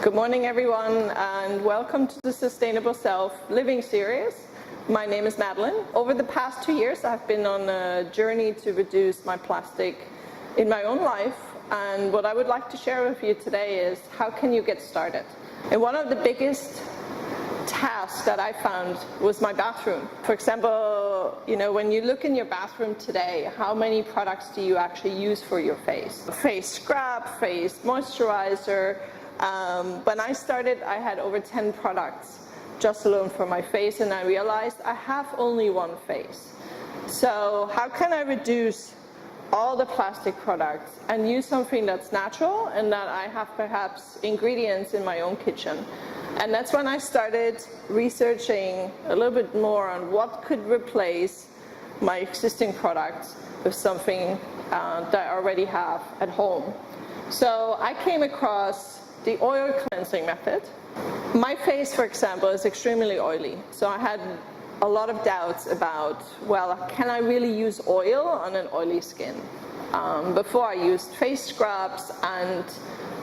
Good morning, everyone, and welcome to the Sustainable Self Living series. My name is Madeline. Over the past 2 years, I've been on a journey to reduce my plastic in my own life, and what I would like to share with you today is how can you get started. And one of the biggest tasks that I found was my bathroom. For example, when you look in your bathroom today, how many products do you actually use for your face? Face scrub, face moisturizer. When I started, I had over 10 products just alone for my face, and I realized I have only one face. So how can I reduce all the plastic products and use something that's natural and that I have perhaps ingredients in my own kitchen? And that's when I started researching a little bit more on what could replace my existing products with something that I already have at home. So I came across the oil cleansing method. My face, for example, is extremely oily. So I had a lot of doubts about, well, can I really use oil on an oily skin? Before I used face scrubs, and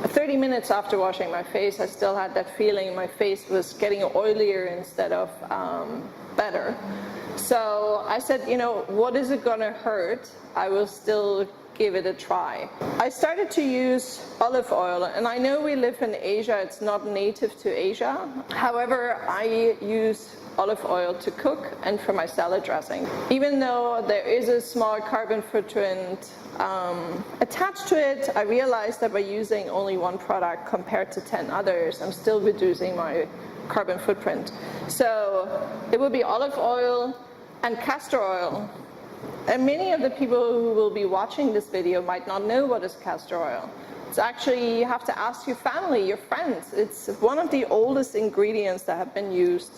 30 minutes after washing my face, I still had that feeling my face was getting oilier instead of better. So I said, what is it gonna hurt? I will still give it a try. I started to use olive oil, and I know we live in Asia, it's not native to Asia. However, I use olive oil to cook and for my salad dressing. Even though there is a small carbon footprint attached to it, I realized that by using only one product compared to 10 others, I'm still reducing my carbon footprint. So it will be olive oil and castor oil. And many of the people who will be watching this video might not know what is castor oil. It's actually, you have to ask your family, your friends. It's one of the oldest ingredients that have been used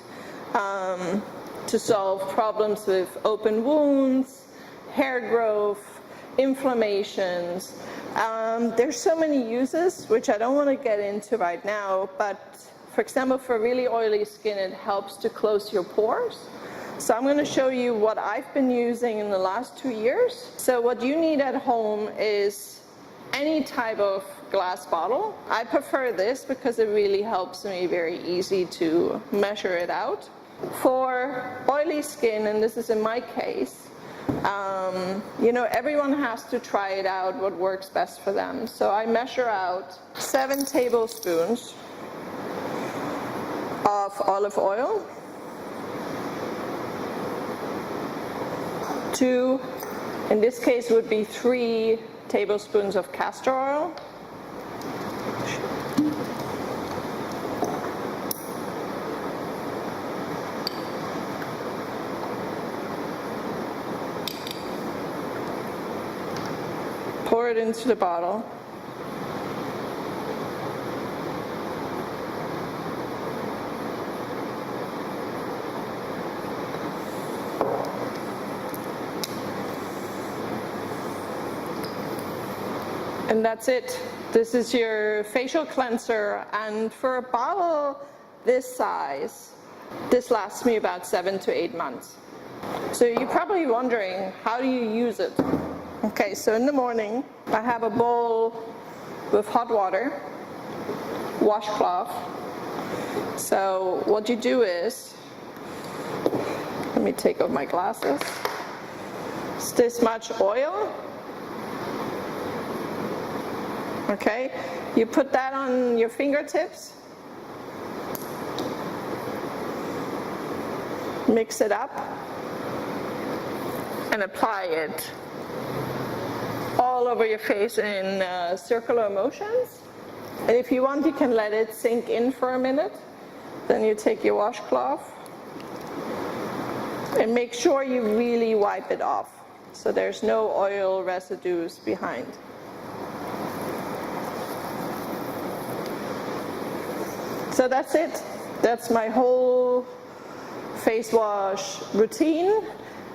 to solve problems with open wounds, hair growth, inflammations. There's so many uses, which I don't want to get into right now, but for example, for really oily skin, it helps to close your pores. So I'm going to show you what I've been using in the last 2 years. So what you need at home is any type of glass bottle. I prefer this because it really helps me very easy to measure it out. For oily skin, and this is in my case, everyone has to try it out, what works best for them. So I measure out 7 tablespoons of olive oil, 2, in this case would be 3 tablespoons of castor oil, pour it into the bottle, and that's it. This is your facial cleanser, and for a bottle this size, this lasts me about 7 to 8 months. So you're probably wondering, how do you use it? Okay, so in the morning, I have a bowl with hot water, washcloth. So what you do is, let me take off my glasses. It's this much oil. Okay, you put that on your fingertips, mix it up, and apply it all over your face in circular motions. And if you want, you can let it sink in for a minute. Then you take your washcloth and make sure you really wipe it off so there's no oil residues behind. So that's it. That's my whole face wash routine.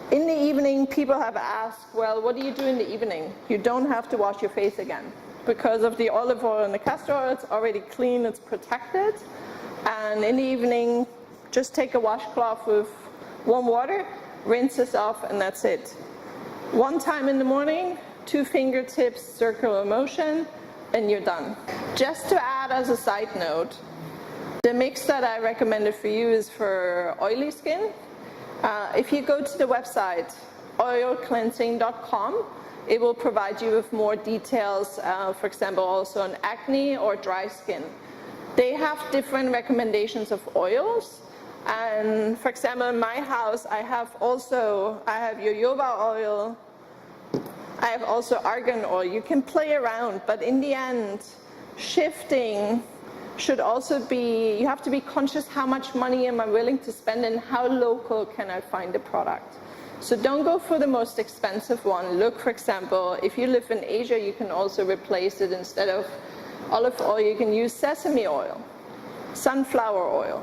In the evening, people have asked, well, what do you do in the evening? You don't have to wash your face again. Because of the olive oil and the castor oil, it's already clean, it's protected. And in the evening, just take a washcloth with warm water, rinse this off, and that's it. One time in the morning, 2 fingertips, circular motion, and you're done. Just to add as a side note, the mix that I recommended for you is for oily skin. If you go to the website oilcleansing.com, it will provide you with more details, for example, also on acne or dry skin. They have different recommendations of oils. And for example, in my house, I have jojoba oil, I have also argan oil. You can play around, but in the end, shifting should also be, you have to be conscious how much money am I willing to spend and how local can I find the product. So don't go for the most expensive one. Look, for example, if you live in Asia, you can also replace it. Instead of olive oil, you can use sesame oil, sunflower oil.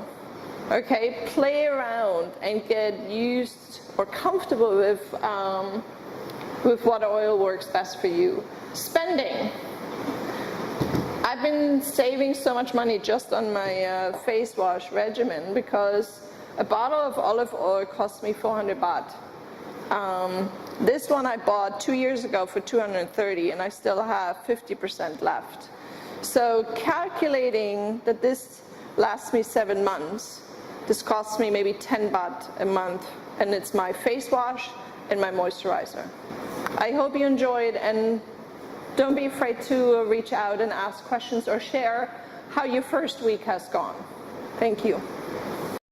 Okay, play around and get used or comfortable with what oil works best for you. Spending. I've been saving so much money just on my face wash regimen because a bottle of olive oil cost me 400 baht. This one I bought 2 years ago for 230 and I still have 50% left. So calculating that this lasts me 7 months, this costs me maybe 10 baht a month, and it's my face wash and my moisturizer. I hope you enjoyed, and don't be afraid to reach out and ask questions or share how your first week has gone. Thank you.